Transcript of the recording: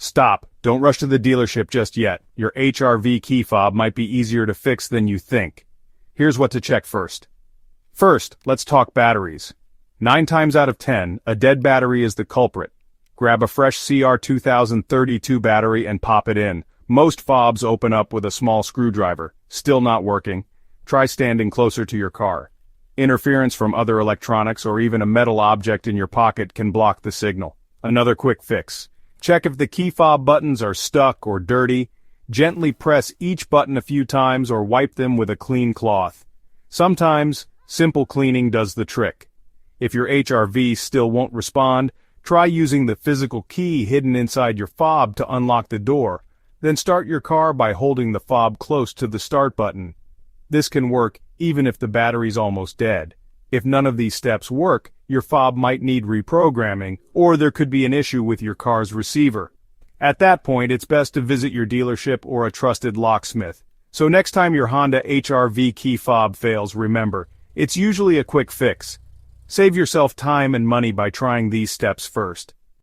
Stop, don't rush to the dealership just yet. Your HRV key fob might be easier to fix than you think. Here's what to check first. First, let's talk batteries. 9 times out of 10, a dead battery is the culprit. Grab a fresh CR2032 battery and pop it in. Most fobs open up with a small screwdriver. Still not working? Try standing closer to your car. Interference from other electronics or even a metal object in your pocket can block the signal. Another quick fix. Check if the key fob buttons are stuck or dirty. Gently press each button a few times or wipe them with a clean cloth. Sometimes, simple cleaning does the trick. If your HRV still won't respond, try using the physical key hidden inside your fob to unlock the door. Then start your car by holding the fob close to the start button. This can work even if the battery's almost dead. If none of these steps work, your fob might need reprogramming, or there could be an issue with your car's receiver. At that point, it's best to visit your dealership or a trusted locksmith. So next time your Honda HRV key fob fails, remember, it's usually a quick fix. Save yourself time and money by trying these steps first.